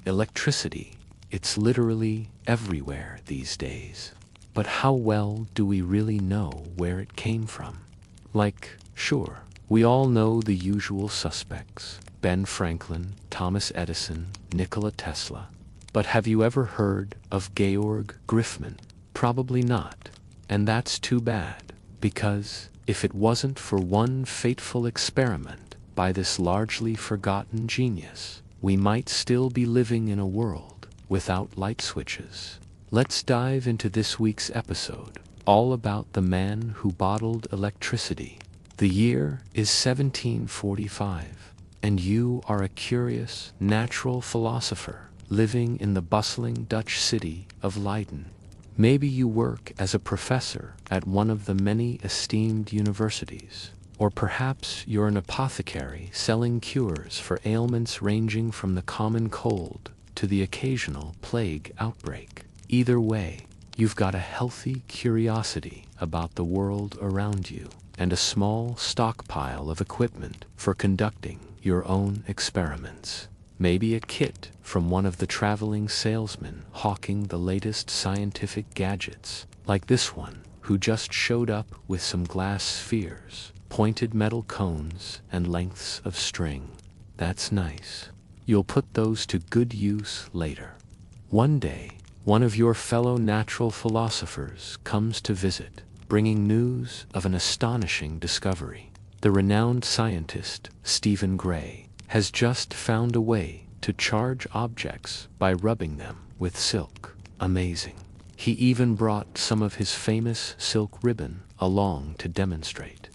Electricity, it's literally everywhere these days. But how well do we really know where it came from? Sure, we all know the usual suspects: Ben Franklin, Thomas Edison, Nikola Tesla. But have you ever heard of Georg Griffman? Probably not. And that's too bad, because if it wasn't for one fateful experiment by this largely forgotten genius, we might still be living in a world without light switches. Let's dive into this week's episode, all about the man who bottled electricity. The year is 1745, and you are a curious, natural philosopher living in the bustling Dutch city of Leyden. Maybe you work as a professor at one of the many esteemed universities, or perhaps you're an apothecary selling cures for ailments ranging from the common cold to the occasional plague outbreak. Either way, you've got a healthy curiosity about the world around you and a small stockpile of equipment for conducting your own experiments. Maybe a kit from one of the traveling salesmen hawking the latest scientific gadgets, like this one, who just showed up with some glass spheres, pointed metal cones, and lengths of string. That's nice. You'll put those to good use later. One day, one of your fellow natural philosophers comes to visit, bringing news of an astonishing discovery. The renowned scientist, Stephen Gray, has just found a way to charge objects by rubbing them with silk. Amazing. He even brought some of his famous silk ribbon along to demonstrate.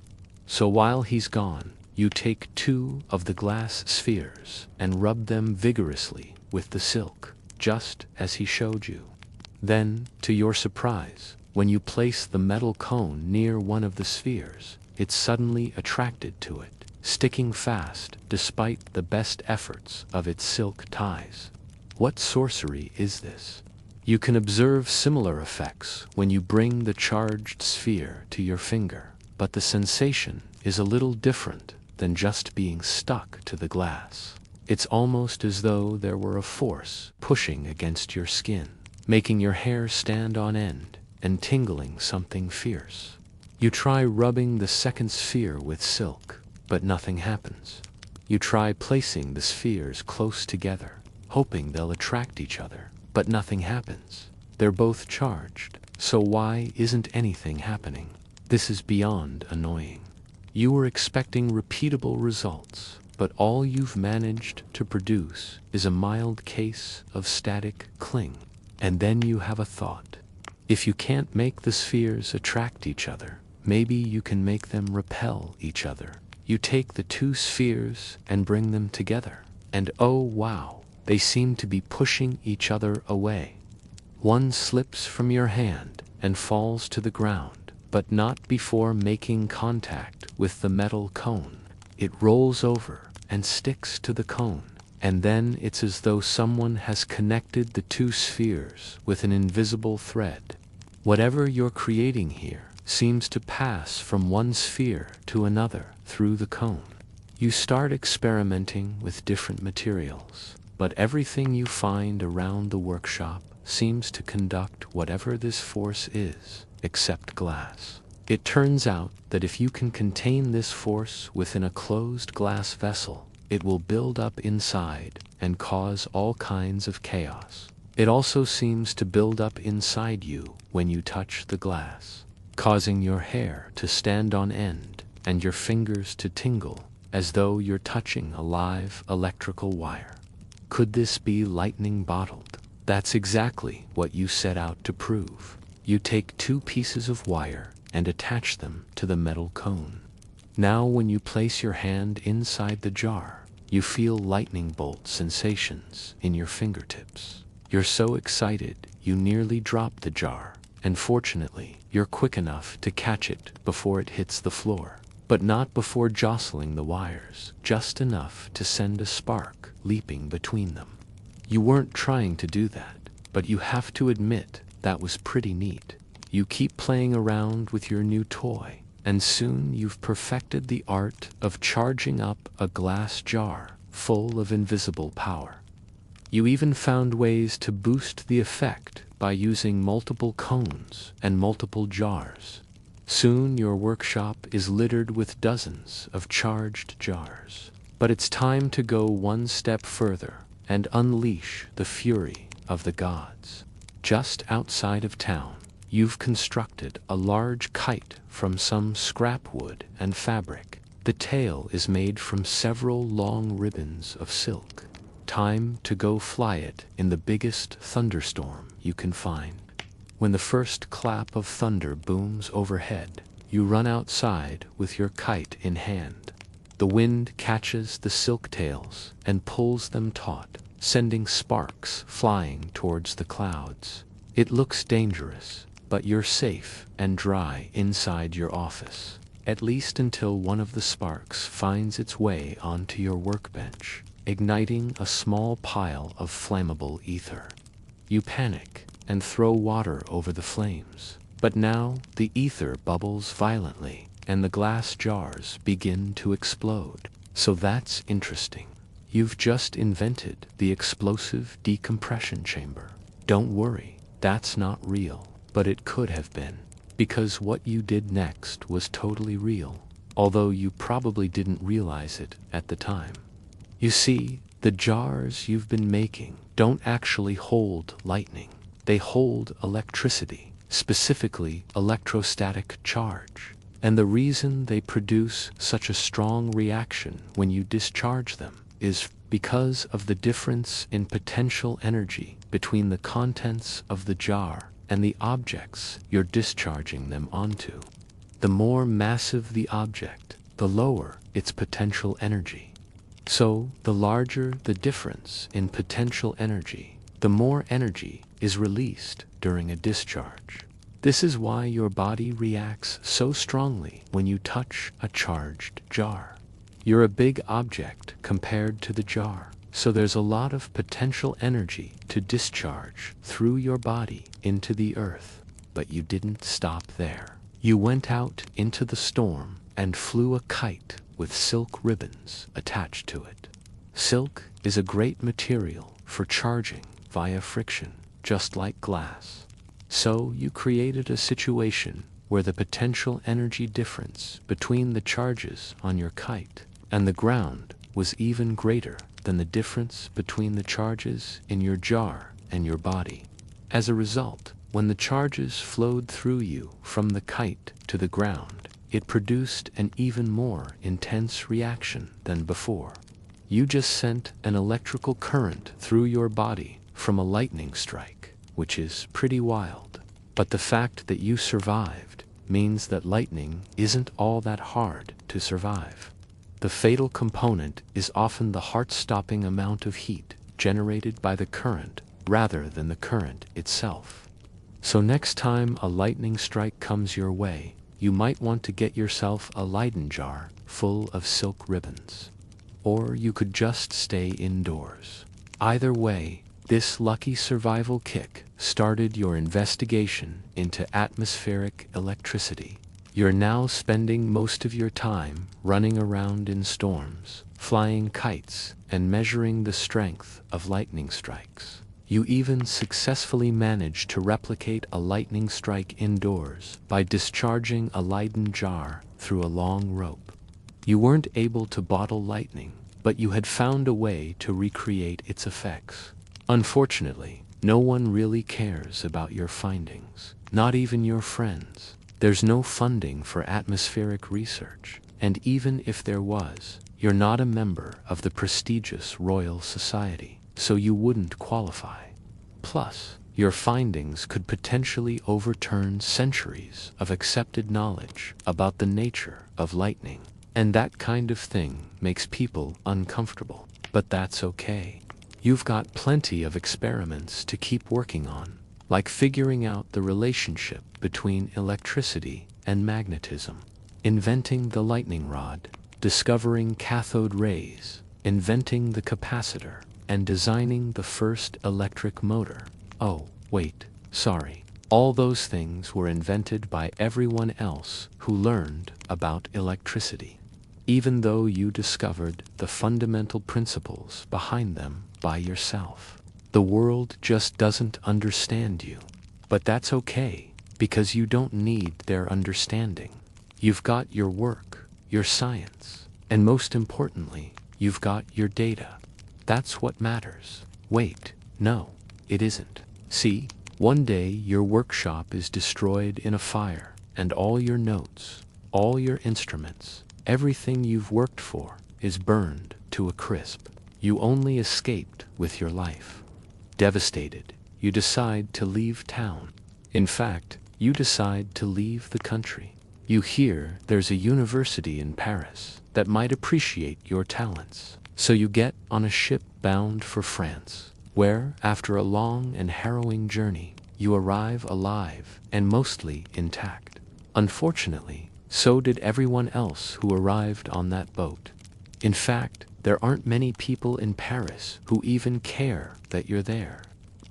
So while he's gone, you take 2 of the glass spheres and rub them vigorously with the silk, just as he showed you. Then, to your surprise, when you place the metal cone near one of the spheres, it's suddenly attracted to it, sticking fast despite the best efforts of its silk ties. What sorcery is this? You can observe similar effects when you bring the charged sphere to your finger, but the sensation is a little different than just being stuck to the glass. It's almost as though there were a force pushing against your skin, making your hair stand on end and tingling something fierce. You try rubbing the second sphere with silk, but nothing happens. You try placing the spheres close together, hoping they'll attract each other, but nothing happens. They're both charged, so why isn't anything happening? This is beyond annoying. You were expecting repeatable results, but all you've managed to produce is a mild case of static cling. And then you have a thought. If you can't make the spheres attract each other, maybe you can make them repel each other. You take the 2 spheres and bring them together, and oh wow, they seem to be pushing each other away. One slips from your hand and falls to the ground, but not before making contact with the metal cone. It rolls over and sticks to the cone, and then it's as though someone has connected the 2 spheres with an invisible thread. Whatever you're creating here seems to pass from one sphere to another through the cone. You start experimenting with different materials, but everything you find around the workshop seems to conduct whatever this force is, except glass. It turns out that if you can contain this force within a closed glass vessel, it will build up inside and cause all kinds of chaos. It also seems to build up inside you when you touch the glass, causing your hair to stand on end and your fingers to tingle as though you're touching a live electrical wire. Could this be lightning bottled? That's exactly what you set out to prove. You take 2 pieces of wire and attach them to the metal cone. Now when you place your hand inside the jar, you feel lightning bolt sensations in your fingertips. You're so excited you nearly drop the jar, and fortunately, you're quick enough to catch it before it hits the floor, but not before jostling the wires, just enough to send a spark leaping between them. You weren't trying to do that, but you have to admit that was pretty neat. You keep playing around with your new toy, and soon you've perfected the art of charging up a glass jar full of invisible power. You even found ways to boost the effect by using multiple cones and multiple jars. Soon your workshop is littered with dozens of charged jars. But it's time to go one step further and unleash the fury of the gods. Just outside of town, you've constructed a large kite from some scrap wood and fabric. The tail is made from several long ribbons of silk. Time to go fly it in the biggest thunderstorm you can find. When the first clap of thunder booms overhead, you run outside with your kite in hand. The wind catches the silk tails and pulls them taut, sending sparks flying towards the clouds. It looks dangerous, but you're safe and dry inside your office, at least until one of the sparks finds its way onto your workbench, igniting a small pile of flammable ether. You panic and throw water over the flames, but now the ether bubbles violently and the glass jars begin to explode. So that's interesting. You've just invented the explosive decompression chamber. Don't worry, that's not real, but it could have been, because what you did next was totally real, although you probably didn't realize it at the time. You see, the jars you've been making don't actually hold lightning. They hold electricity, specifically electrostatic charge. And the reason they produce such a strong reaction when you discharge them is because of the difference in potential energy between the contents of the jar and the objects you're discharging them onto. The more massive the object, the lower its potential energy. So, the larger the difference in potential energy, the more energy is released during a discharge. This is why your body reacts so strongly when you touch a charged jar. You're a big object compared to the jar, so there's a lot of potential energy to discharge through your body into the earth. But you didn't stop there. You went out into the storm and flew a kite with silk ribbons attached to it. Silk is a great material for charging via friction, just like glass. So you created a situation where the potential energy difference between the charges on your kite and the ground was even greater than the difference between the charges in your jar and your body. As a result, when the charges flowed through you from the kite to the ground, it produced an even more intense reaction than before. You just sent an electrical current through your body from a lightning strike, which is pretty wild. But the fact that you survived means that lightning isn't all that hard to survive. The fatal component is often the heart-stopping amount of heat generated by the current rather than the current itself. So next time a lightning strike comes your way, you might want to get yourself a Leyden jar full of silk ribbons. Or you could just stay indoors. Either way, this lucky survival kick started your investigation into atmospheric electricity. You're now spending most of your time running around in storms, flying kites, and measuring the strength of lightning strikes. You even successfully managed to replicate a lightning strike indoors by discharging a Leyden jar through a long rope. You weren't able to bottle lightning, but you had found a way to recreate its effects. Unfortunately, no one really cares about your findings, not even your friends. There's no funding for atmospheric research, and even if there was, you're not a member of the prestigious Royal Society, so you wouldn't qualify. Plus, your findings could potentially overturn centuries of accepted knowledge about the nature of lightning, and that kind of thing makes people uncomfortable. But that's okay. You've got plenty of experiments to keep working on, like figuring out the relationship between electricity and magnetism, inventing the lightning rod, discovering cathode rays, inventing the capacitor, and designing the first electric motor. Oh, wait, sorry. All those things were invented by everyone else who learned about electricity, even though you discovered the fundamental principles behind them by yourself. The world just doesn't understand you. But that's okay, because you don't need their understanding. You've got your work, your science, and most importantly, you've got your data. That's what matters. Wait, no, it isn't. See, one day your workshop is destroyed in a fire, and all your notes, all your instruments, everything you've worked for is burned to a crisp. You only escaped with your life. Devastated, you decide to leave town. In fact, you decide to leave the country. You hear there's a university in Paris that might appreciate your talents. So you get on a ship bound for France, where, after a long and harrowing journey, you arrive alive and mostly intact. Unfortunately, so did everyone else who arrived on that boat. In fact, there aren't many people in Paris who even care that you're there.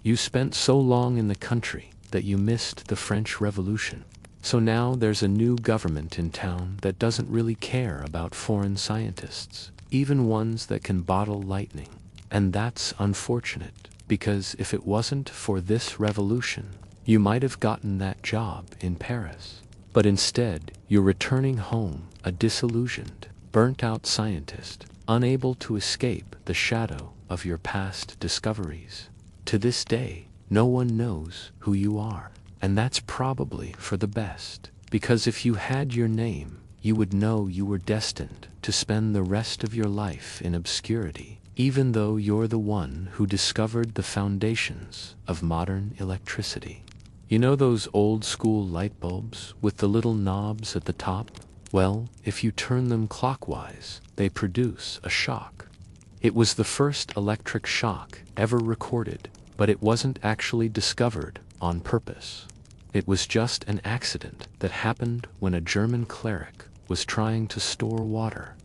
You spent so long in the country that you missed the French Revolution. So now there's a new government in town that doesn't really care about foreign scientists, even ones that can bottle lightning. And that's unfortunate, because if it wasn't for this revolution, you might have gotten that job in Paris. But instead, you're returning home a disillusioned, burnt-out scientist, unable to escape the shadow of your past discoveries. To this day, no one knows who you are. And that's probably for the best, because if you had your name, you would know you were destined to spend the rest of your life in obscurity, even though you're the one who discovered the foundations of modern electricity. You know those old-school light bulbs with the little knobs at the top? Well, if you turn them clockwise, they produce a shock. It was the first electric shock ever recorded, but it wasn't actually discovered on purpose. It was just an accident that happened when a German cleric was trying to store water.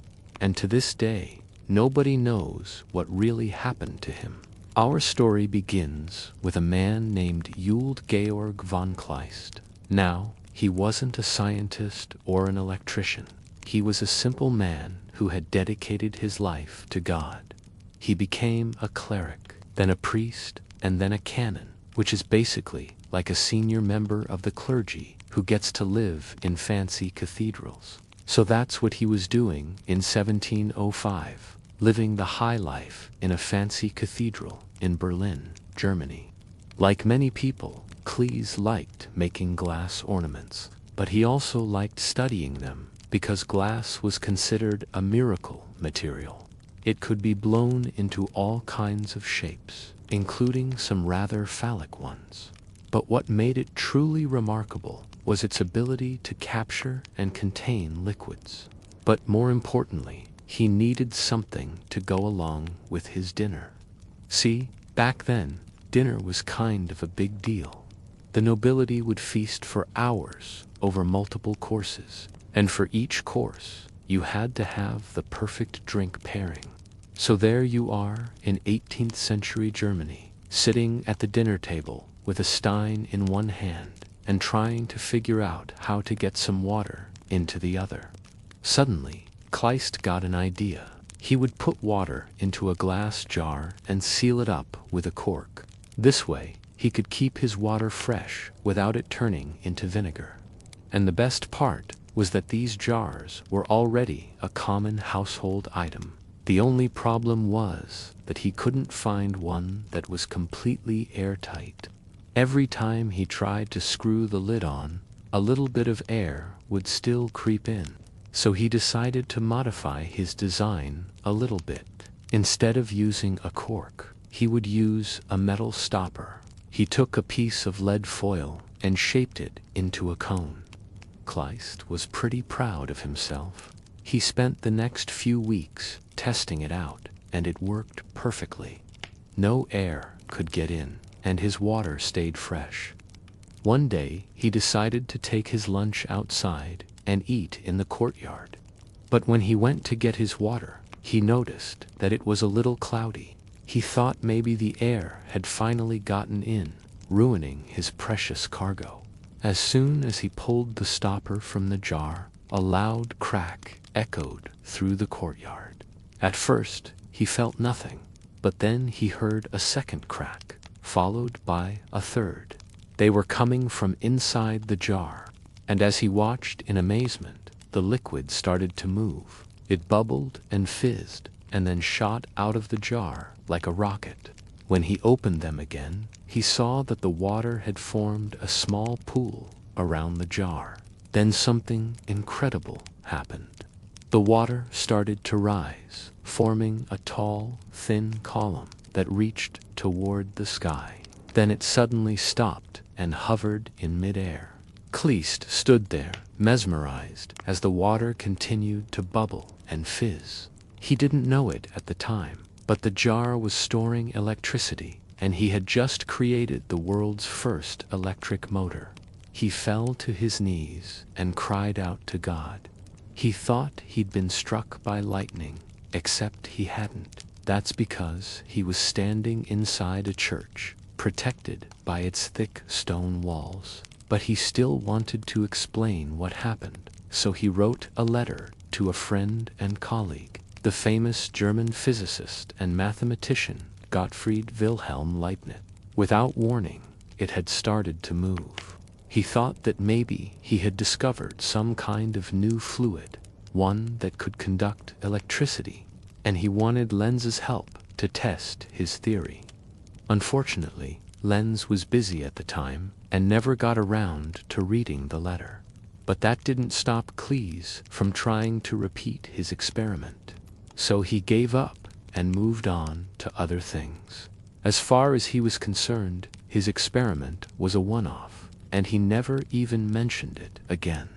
And to this day, nobody knows what really happened to him. Our story begins with a man named Uld Georg von Kleist. Now, he wasn't a scientist or an electrician. He was a simple man who had dedicated his life to God. He became a cleric, then a priest, and then a canon, which is basically like a senior member of the clergy who gets to live in fancy cathedrals. So that's what he was doing in 1705, living the high life in a fancy cathedral in Berlin, Germany. Like many people, Kleist liked making glass ornaments, but he also liked studying them because glass was considered a miracle material. It could be blown into all kinds of shapes, including some rather phallic ones. But what made it truly remarkable was its ability to capture and contain liquids. But more importantly, he needed something to go along with his dinner. See, back then, dinner was kind of a big deal. The nobility would feast for hours over multiple courses, and for each course, you had to have the perfect drink pairing. So there you are in 18th century Germany, sitting at the dinner table with a stein in one hand and trying to figure out how to get some water into the other. Suddenly, Kleist got an idea. He would put water into a glass jar and seal it up with a cork. This way, he could keep his water fresh without it turning into vinegar. And the best part was that these jars were already a common household item. The only problem was that he couldn't find one that was completely airtight. Every time he tried to screw the lid on, a little bit of air would still creep in. So he decided to modify his design a little bit. Instead of using a cork, he would use a metal stopper. He took a piece of lead foil and shaped it into a cone. Kleist was pretty proud of himself. He spent the next few weeks testing it out, and it worked perfectly. No air could get in, and his water stayed fresh. One day, he decided to take his lunch outside and eat in the courtyard. But when he went to get his water, he noticed that it was a little cloudy. He thought maybe the air had finally gotten in, ruining his precious cargo. As soon as he pulled the stopper from the jar, a loud crack echoed through the courtyard. At first, he felt nothing, But then he heard a second crack, followed by a third. They were coming from inside the jar, and as he watched in amazement, the liquid started to move. It bubbled and fizzed, and then shot out of the jar like a rocket. When he opened them again, he saw that the water had formed a small pool around the jar. Then something incredible happened. The water started to rise, forming a tall, thin column that reached toward the sky. Then it suddenly stopped and hovered in midair. Kleist stood there, mesmerized, as the water continued to bubble and fizz. He didn't know it at the time, but the jar was storing electricity, and he had just created the world's first electric motor. He fell to his knees and cried out to God. He thought he'd been struck by lightning, except he hadn't. That's because he was standing inside a church, protected by its thick stone walls. But he still wanted to explain what happened, so he wrote a letter to a friend and colleague, the famous German physicist and mathematician Gottfried Wilhelm Leibniz. Without warning, it had started to move. He thought that maybe he had discovered some kind of new fluid, one that could conduct electricity, and he wanted Lenz's help to test his theory. Unfortunately, Lenz was busy at the time and never got around to reading the letter. But that didn't stop Kleist from trying to repeat his experiment. So he gave up and moved on to other things. As far as he was concerned, his experiment was a one-off, and he never even mentioned it again.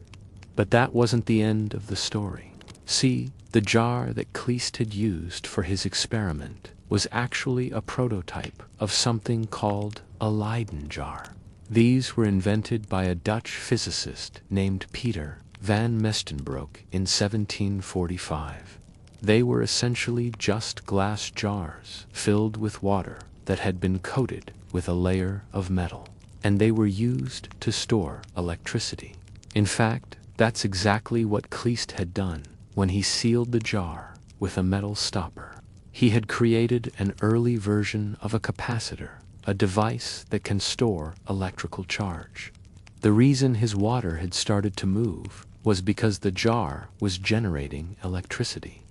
But that wasn't the end of the story. See, the jar that Kleist had used for his experiment was actually a prototype of something called a Leyden jar. These were invented by a Dutch physicist named Peter van Mestenbroek in 1745. They were essentially just glass jars filled with water that had been coated with a layer of metal, and they were used to store electricity. In fact, that's exactly what Kleist had done when he sealed the jar with a metal stopper. He had created an early version of a capacitor, a device that can store electrical charge. The reason his water had started to move was because the jar was generating electricity.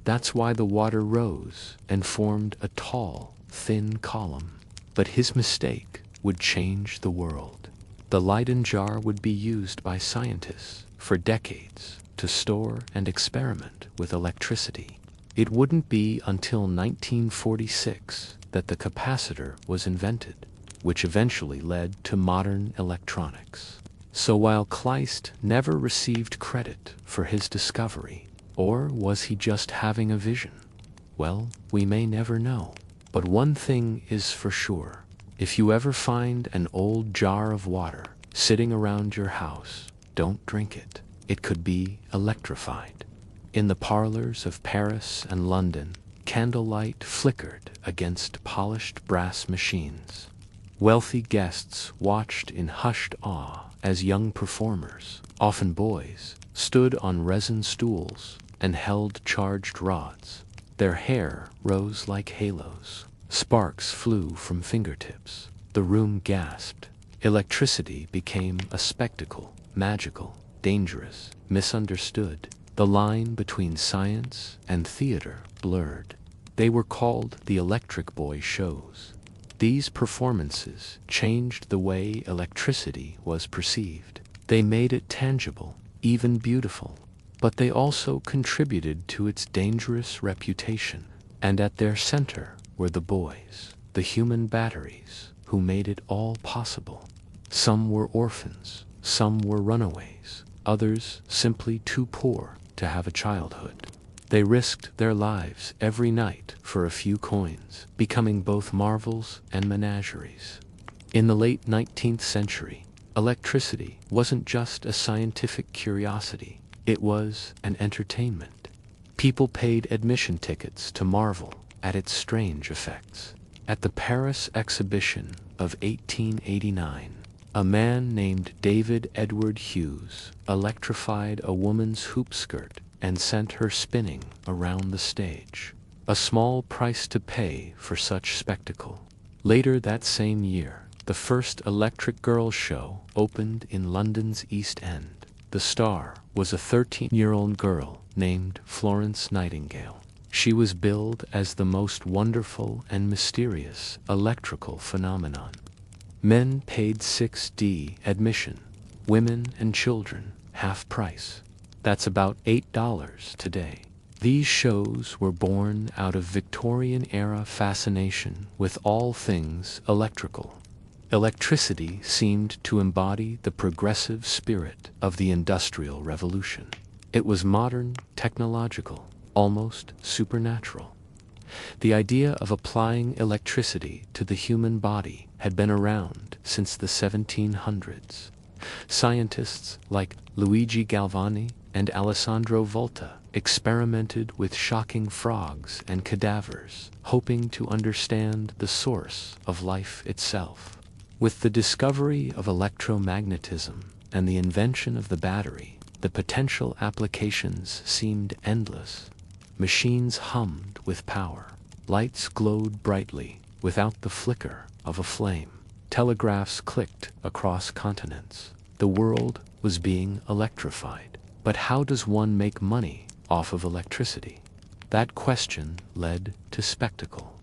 That's why the water rose and formed a tall, thin column. But his mistake would change the world. The Leyden jar would be used by scientists for decades to store and experiment with electricity. It wouldn't be until 1946 that the capacitor was invented, which eventually led to modern electronics. So while Kleist never received credit for his discovery, or was he just having a vision? Well, we may never know. But one thing is for sure. If you ever find an old jar of water sitting around your house, don't drink it. It could be electrified. In the parlors of Paris and London, candlelight flickered against polished brass machines. Wealthy guests watched in hushed awe as young performers, often boys, stood on resin stools and held charged rods. Their hair rose like halos. Sparks flew from fingertips. The room gasped. Electricity became a spectacle, magical, dangerous, misunderstood. The line between science and theater blurred. They were called the Electric Boy shows. These performances changed the way electricity was perceived. They made it tangible, even beautiful. But they also contributed to its dangerous reputation. And at their center were the boys, the human batteries, who made it all possible. Some were orphans, some were runaways, others simply too poor to have a childhood. They risked their lives every night for a few coins, becoming both marvels and menageries. In the late 19th century, electricity wasn't just a scientific curiosity, it was an entertainment. People paid admission tickets to marvel at its strange effects. At the Paris exhibition of 1889, a man named David Edward Hughes electrified a woman's hoop skirt and sent her spinning around the stage. A small price to pay for such spectacle. Later that same year, the first Electric Girls show opened in London's East End. The star was a 13-year-old girl named Florence Nightingale. She was billed as the most wonderful and mysterious electrical phenomenon. Men paid 6D admission, women and children half price. That's about $8 today. These shows were born out of Victorian-era fascination with all things electrical. Electricity seemed to embody the progressive spirit of the Industrial Revolution. It was modern, technological, almost supernatural. The idea of applying electricity to the human body had been around since the 1700s. Scientists like Luigi Galvani and Alessandro Volta experimented with shocking frogs and cadavers, hoping to understand the source of life itself. With the discovery of electromagnetism and the invention of the battery, the potential applications seemed endless. Machines hummed with power. Lights glowed brightly without the flicker of a flame. Telegraphs clicked across continents. The world was being electrified. But how does one make money off of electricity? That question led to spectacle.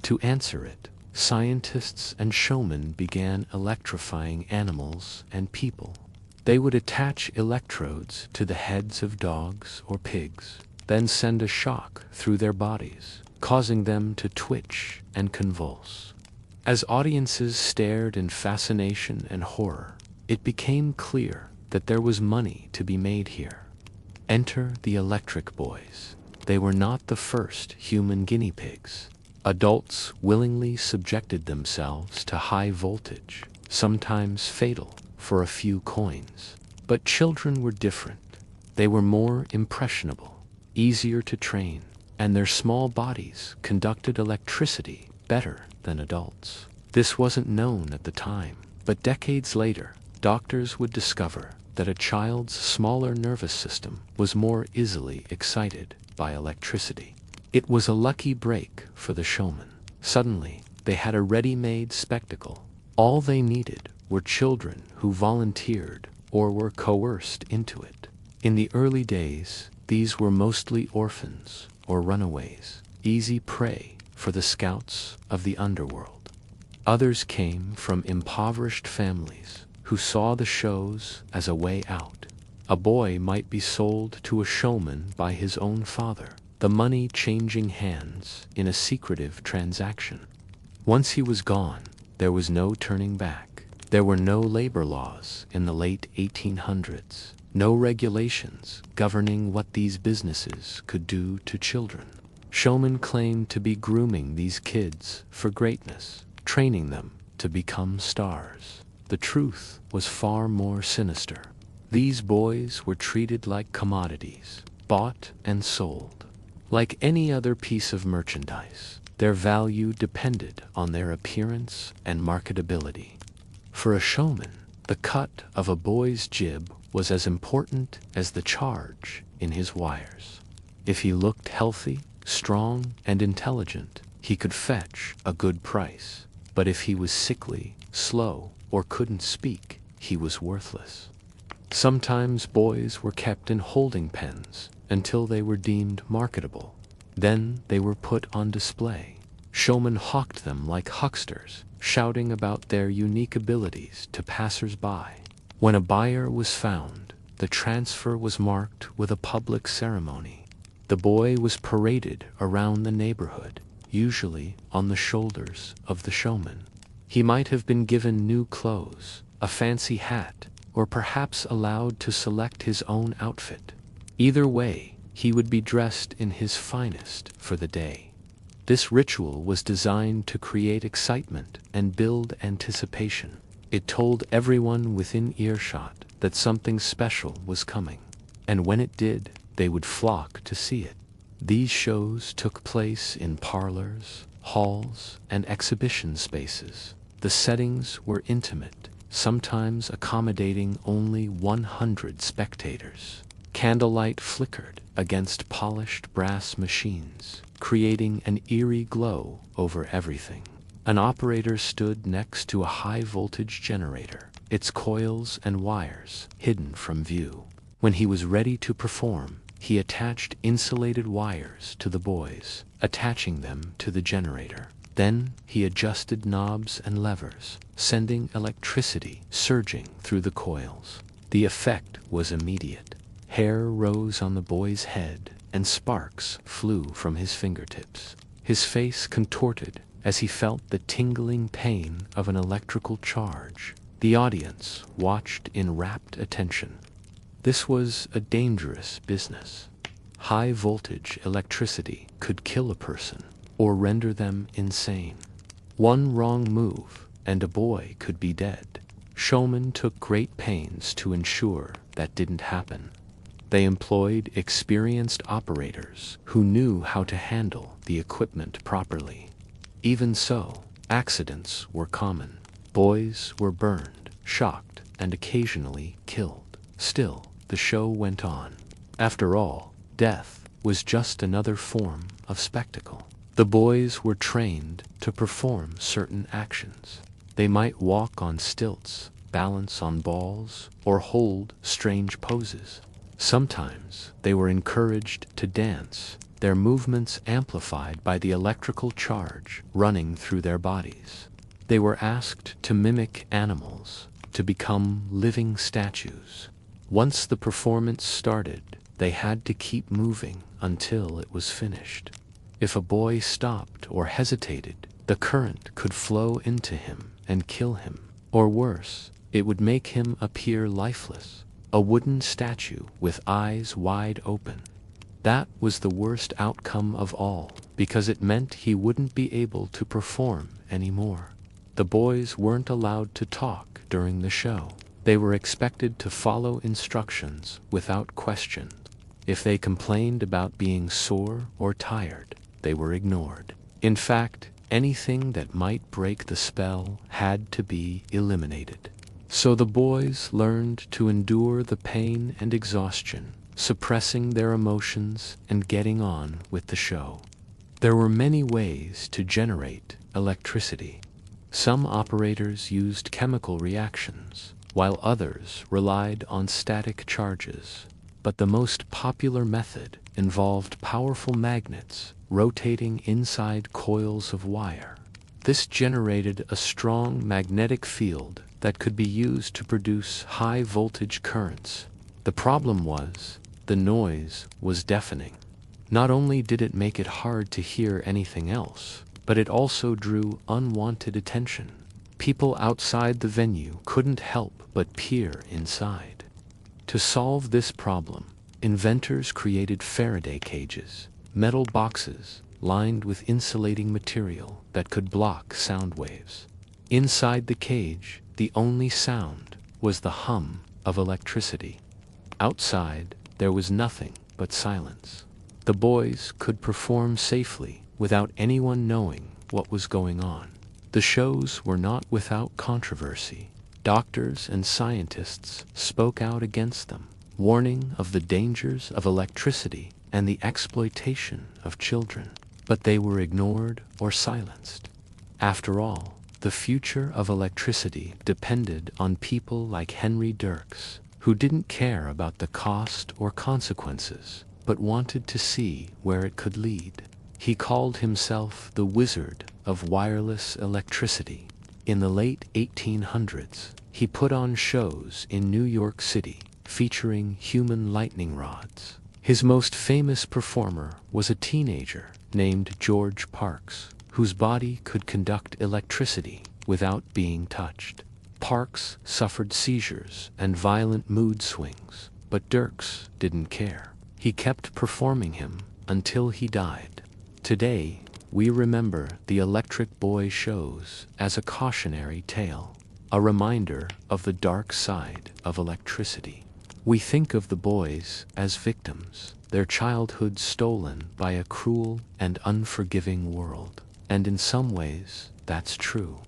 To answer it, scientists and showmen began electrifying animals and people. They would attach electrodes to the heads of dogs or pigs, then send a shock through their bodies, causing them to twitch and convulse. As audiences stared in fascination and horror, it became clear that there was money to be made here. Enter the Electric Boys. They were not the first human guinea pigs. Adults willingly subjected themselves to high voltage, sometimes fatal, for a few coins. But children were different. They were more impressionable, easier to train, and their small bodies conducted electricity better than adults. This wasn't known at the time, but decades later, doctors would discover that a child's smaller nervous system was more easily excited by electricity. It was a lucky break for the showman. Suddenly, they had a ready-made spectacle. All they needed were children who volunteered or were coerced into it. In the early days, these were mostly orphans or runaways, easy prey for the scouts of the underworld. Others came from impoverished families who saw the shows as a way out. A boy might be sold to a showman by his own father, the money changing hands in a secretive transaction. Once he was gone, there was no turning back. There were no labor laws in the late 1800s, no regulations governing what these businesses could do to children. Showmen claimed to be grooming these kids for greatness, training them to become stars. The truth was far more sinister. These boys were treated like commodities, bought and sold. Like any other piece of merchandise, their value depended on their appearance and marketability. For a showman, the cut of a boy's jib was as important as the charge in his wires. If he looked healthy, strong, and intelligent, he could fetch a good price. But if he was sickly, slow, or couldn't speak, he was worthless. Sometimes boys were kept in holding pens until they were deemed marketable. Then they were put on display. Showmen hawked them like hucksters, shouting about their unique abilities to passers-by. When a buyer was found, the transfer was marked with a public ceremony. The boy was paraded around the neighborhood, usually on the shoulders of the showman. He might have been given new clothes, a fancy hat, or perhaps allowed to select his own outfit. Either way, he would be dressed in his finest for the day. This ritual was designed to create excitement and build anticipation. It told everyone within earshot that something special was coming, and when it did, they would flock to see it. These shows took place in parlors, halls, and exhibition spaces. The settings were intimate, sometimes accommodating only 100 spectators. Candlelight flickered against polished brass machines, creating an eerie glow over everything. An operator stood next to a high-voltage generator, its coils and wires hidden from view. When he was ready to perform, he attached insulated wires to the buoys, attaching them to the generator. Then he adjusted knobs and levers, sending electricity surging through the coils. The effect was immediate. Hair rose on the boy's head, and sparks flew from his fingertips. His face contorted as he felt the tingling pain of an electrical charge. The audience watched in rapt attention. This was a dangerous business. High-voltage electricity could kill a person or render them insane. One wrong move, and a boy could be dead. Showmen took great pains to ensure that didn't happen. They employed experienced operators who knew how to handle the equipment properly. Even so, accidents were common. Boys were burned, shocked, and occasionally killed. Still, the show went on. After all, death was just another form of spectacle. The boys were trained to perform certain actions. They might walk on stilts, balance on balls, or hold strange poses. Sometimes they were encouraged to dance, their movements amplified by the electrical charge running through their bodies. They were asked to mimic animals, to become living statues. Once the performance started, they had to keep moving until it was finished. If a boy stopped or hesitated, the current could flow into him and kill him. Or worse, it would make him appear lifeless, a wooden statue with eyes wide open. That was the worst outcome of all, because it meant he wouldn't be able to perform anymore. The boys weren't allowed to talk during the show. They were expected to follow instructions without question. If they complained about being sore or tired, they were ignored. In fact, anything that might break the spell had to be eliminated. So the boys learned to endure the pain and exhaustion, suppressing their emotions and getting on with the show. There were many ways to generate electricity. Some operators used chemical reactions, while others relied on static charges. But the most popular method involved powerful magnets rotating inside coils of wire. This generated a strong magnetic field that could be used to produce high-voltage currents. The problem was, the noise was deafening. Not only did it make it hard to hear anything else, but it also drew unwanted attention. People outside the venue couldn't help but peer inside. To solve this problem, inventors created Faraday cages, metal boxes lined with insulating material that could block sound waves. Inside the cage, the only sound was the hum of electricity. Outside, there was nothing but silence. The boys could perform safely without anyone knowing what was going on. The shows were not without controversy. Doctors and scientists spoke out against them, warning of the dangers of electricity and the exploitation of children. But they were ignored or silenced. After all, the future of electricity depended on people like Henry Dirks, who didn't care about the cost or consequences, but wanted to see where it could lead. He called himself the Wizard of Wireless Electricity. In the late 1800s, he put on shows in New York City featuring human lightning rods. His most famous performer was a teenager named George Parks, whose body could conduct electricity without being touched. Parks suffered seizures and violent mood swings, but Dirks didn't care. He kept performing him until he died. Today, we remember the Electric Boy shows as a cautionary tale, a reminder of the dark side of electricity. We think of the boys as victims, their childhood stolen by a cruel and unforgiving world. And in some ways, that's true.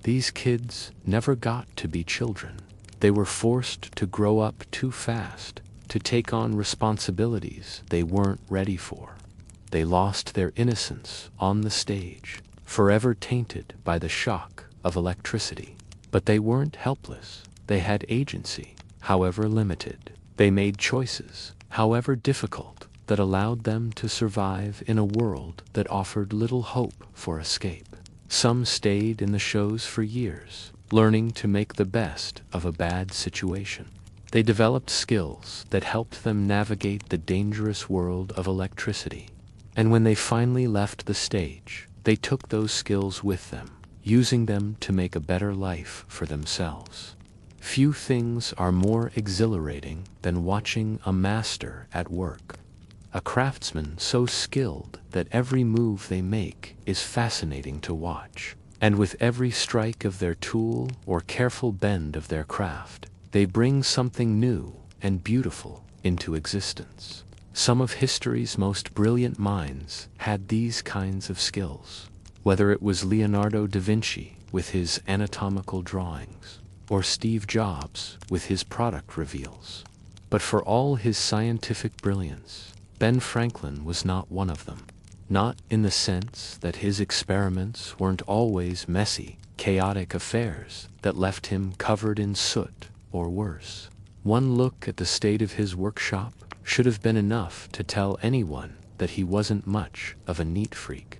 These kids never got to be children. They were forced to grow up too fast, to to take on responsibilities they weren't ready for. They lost their innocence on the stage, forever tainted by the shock of electricity. But they weren't helpless. They had agency, however limited. They made choices, however difficult, that allowed them to survive in a world that offered little hope for escape. Some stayed in the shows for years, learning to make the best of a bad situation. They developed skills that helped them navigate the dangerous world of electricity. And when they finally left the stage, they took those skills with them, using them to make a better life for themselves. Few things are more exhilarating than watching a master at work. A craftsman so skilled that every move they make is fascinating to watch. And with every strike of their tool or careful bend of their craft, they bring something new and beautiful into existence. Some of history's most brilliant minds had these kinds of skills. Whether it was Leonardo da Vinci with his anatomical drawings, or Steve Jobs with his product reveals. But for all his scientific brilliance, Ben Franklin was not one of them. Not in the sense that his experiments weren't always messy, chaotic affairs that left him covered in soot or worse. One look at the state of his workshop should have been enough to tell anyone that he wasn't much of a neat freak.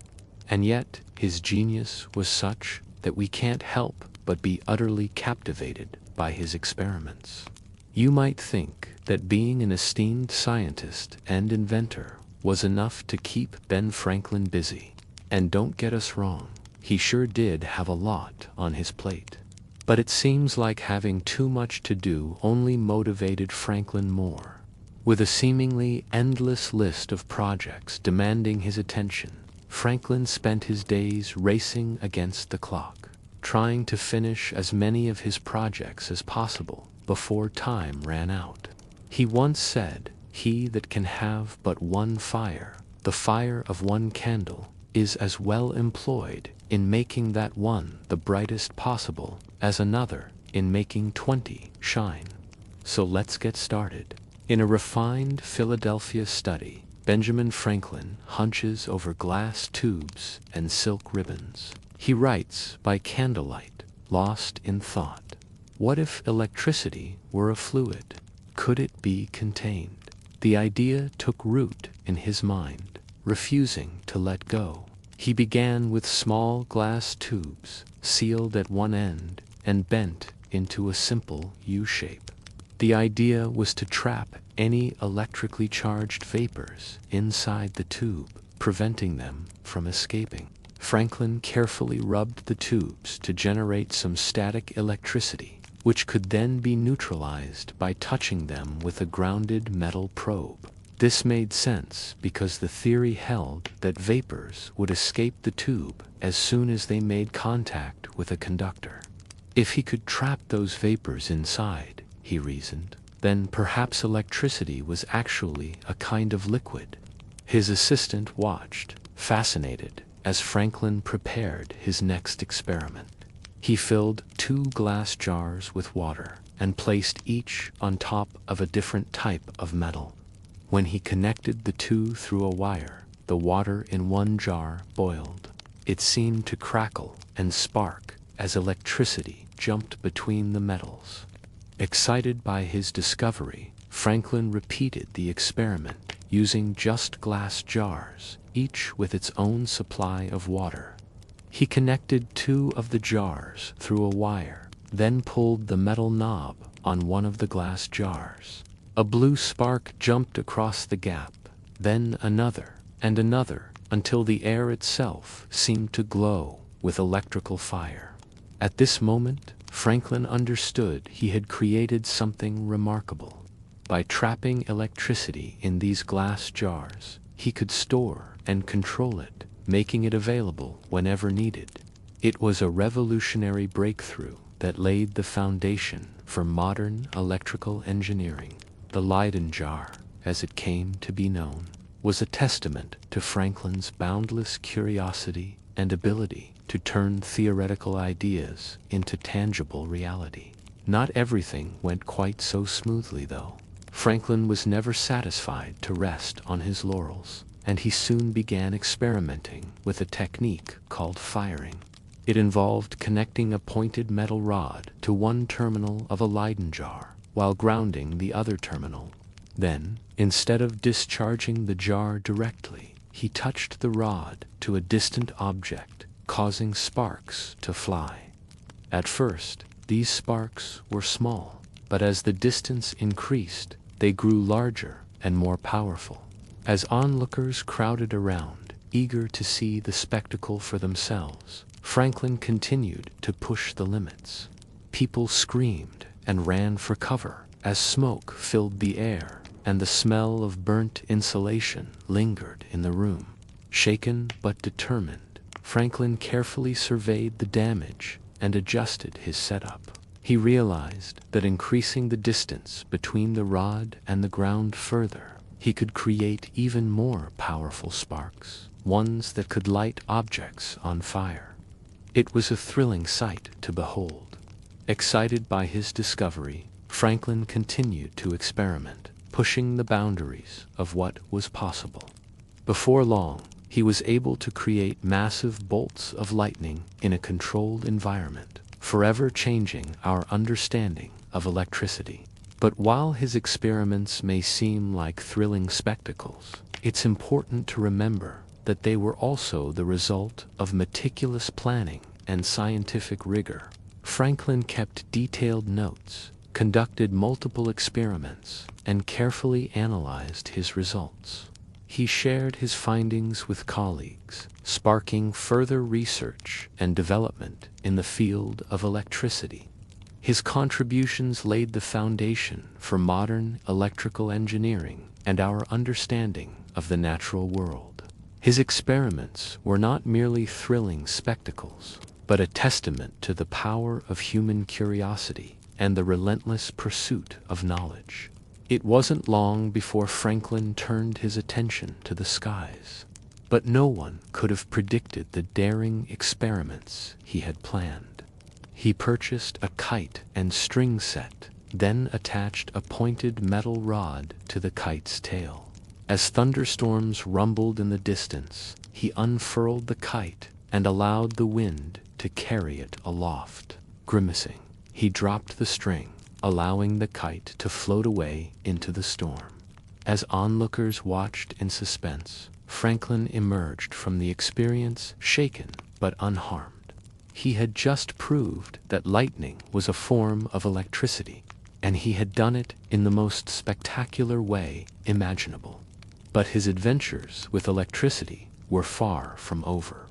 And yet, his genius was such that we can't help but be utterly captivated by his experiments. You might think that being an esteemed scientist and inventor was enough to keep Ben Franklin busy. And don't get us wrong, he sure did have a lot on his plate. But it seems like having too much to do only motivated Franklin more. With a seemingly endless list of projects demanding his attention, Franklin spent his days racing against the clock, trying to finish as many of his projects as possible before time ran out. He once said, "He that can have but one fire, the fire of one candle, is as well employed in making that one the brightest possible as another in making 20 shine." So let's get started. In a refined Philadelphia study, Benjamin Franklin hunches over glass tubes and silk ribbons. He writes by candlelight, lost in thought. What if electricity were a fluid? Could it be contained? The idea took root in his mind, refusing to let go. He began with small glass tubes, sealed at one end and bent into a simple U-shape. The idea was to trap any electrically charged vapors inside the tube, preventing them from escaping. Franklin carefully rubbed the tubes to generate some static electricity, which could then be neutralized by touching them with a grounded metal probe. This made sense because the theory held that vapors would escape the tube as soon as they made contact with a conductor. If he could trap those vapors inside, he reasoned, then perhaps electricity was actually a kind of liquid. His assistant watched, fascinated, as Franklin prepared his next experiment. He filled 2 glass jars with water and placed each on top of a different type of metal. When he connected the 2 through a wire, the water in one jar boiled. It seemed to crackle and spark as electricity jumped between the metals. Excited by his discovery, Franklin repeated the experiment using just glass jars, each with its own supply of water. He connected 2 of the jars through a wire, then pulled the metal knob on one of the glass jars. A blue spark jumped across the gap, then another and another, until the air itself seemed to glow with electrical fire. At this moment, Franklin understood he had created something remarkable. By trapping electricity in these glass jars, he could store and control it, making it available whenever needed. It was a revolutionary breakthrough that laid the foundation for modern electrical engineering. The Leyden jar, as it came to be known, was a testament to Franklin's boundless curiosity and ability to turn theoretical ideas into tangible reality. Not everything went quite so smoothly, though. Franklin was never satisfied to rest on his laurels, and he soon began experimenting with a technique called firing. It involved connecting a pointed metal rod to one terminal of a Leyden jar while grounding the other terminal. Then, instead of discharging the jar directly, he touched the rod to a distant object, causing sparks to fly. At first, these sparks were small, but as the distance increased, they grew larger and more powerful. As onlookers crowded around, eager to see the spectacle for themselves, Franklin continued to push the limits. People screamed and ran for cover as smoke filled the air and the smell of burnt insulation lingered in the room. Shaken but determined, Franklin carefully surveyed the damage and adjusted his setup. He realized that increasing the distance between the rod and the ground further, he could create even more powerful sparks, ones that could light objects on fire. It was a thrilling sight to behold. Excited by his discovery, Franklin continued to experiment, pushing the boundaries of what was possible. Before long, he was able to create massive bolts of lightning in a controlled environment, forever changing our understanding of electricity. But while his experiments may seem like thrilling spectacles, it's important to remember that they were also the result of meticulous planning and scientific rigor. Franklin kept detailed notes, conducted multiple experiments, and carefully analyzed his results. He shared his findings with colleagues, sparking further research and development in the field of electricity. His contributions laid the foundation for modern electrical engineering and our understanding of the natural world. His experiments were not merely thrilling spectacles, but a testament to the power of human curiosity and the relentless pursuit of knowledge. It wasn't long before Franklin turned his attention to the skies, but no one could have predicted the daring experiments he had planned. He purchased a kite and string set, then attached a pointed metal rod to the kite's tail. As thunderstorms rumbled in the distance, he unfurled the kite and allowed the wind to carry it aloft. Grimacing, he dropped the string, allowing the kite to float away into the storm. As onlookers watched in suspense, Franklin emerged from the experience shaken but unharmed. He had just proved that lightning was a form of electricity, and he had done it in the most spectacular way imaginable. But his adventures with electricity were far from over.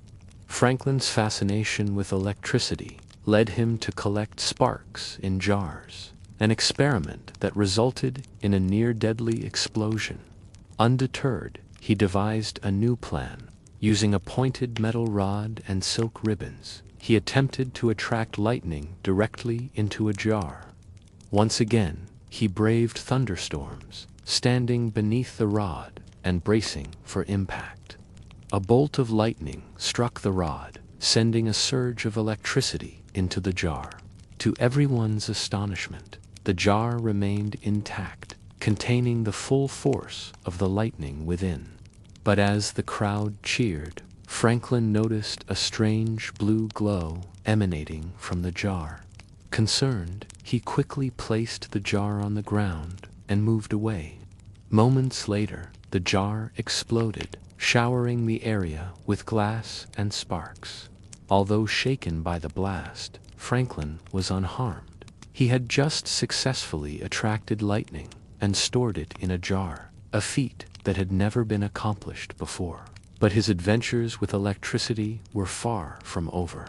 Franklin's fascination with electricity led him to collect sparks in jars, an experiment that resulted in a near-deadly explosion. Undeterred, he devised a new plan. Using a pointed metal rod and silk ribbons, he attempted to attract lightning directly into a jar. Once again, he braved thunderstorms, standing beneath the rod and bracing for impact. A bolt of lightning struck the rod, sending a surge of electricity into the jar. To everyone's astonishment, the jar remained intact, containing the full force of the lightning within. But as the crowd cheered, Franklin noticed a strange blue glow emanating from the jar. Concerned, he quickly placed the jar on the ground and moved away. Moments later, the jar exploded, showering the area with glass and sparks. Although shaken by the blast, Franklin was unharmed. He had just successfully attracted lightning and stored it in a jar, a feat that had never been accomplished before. But his adventures with electricity were far from over.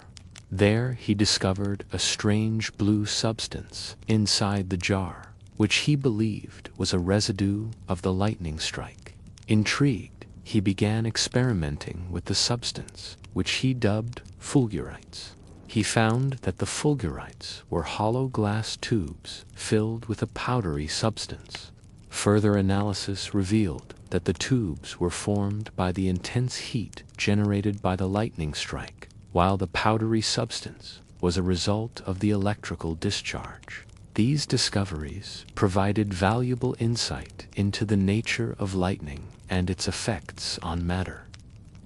There he discovered a strange blue substance inside the jar, which he believed was a residue of the lightning strike. Intrigued, he began experimenting with the substance, which he dubbed fulgurites. He found that the fulgurites were hollow glass tubes filled with a powdery substance. Further analysis revealed that the tubes were formed by the intense heat generated by the lightning strike, while the powdery substance was a result of the electrical discharge. These discoveries provided valuable insight into the nature of lightning and its effects on matter.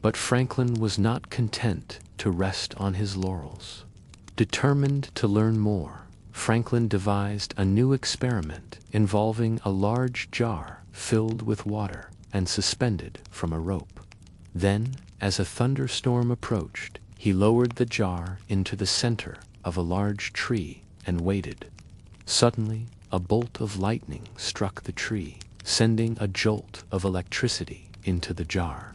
But Franklin was not content to rest on his laurels. Determined to learn more, Franklin devised a new experiment involving a large jar filled with water and suspended from a rope. Then, as a thunderstorm approached, he lowered the jar into the center of a large tree and waited. Suddenly, a bolt of lightning struck the tree, sending a jolt of electricity into the jar.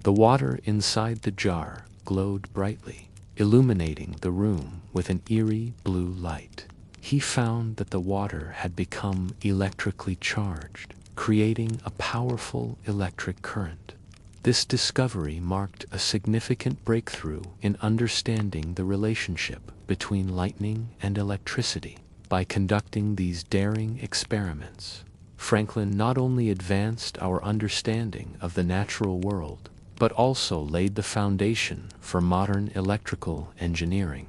The water inside the jar glowed brightly, illuminating the room with an eerie blue light. He found that the water had become electrically charged, creating a powerful electric current. This discovery marked a significant breakthrough in understanding the relationship between lightning and electricity. By conducting these daring experiments, Franklin not only advanced our understanding of the natural world, but also laid the foundation for modern electrical engineering.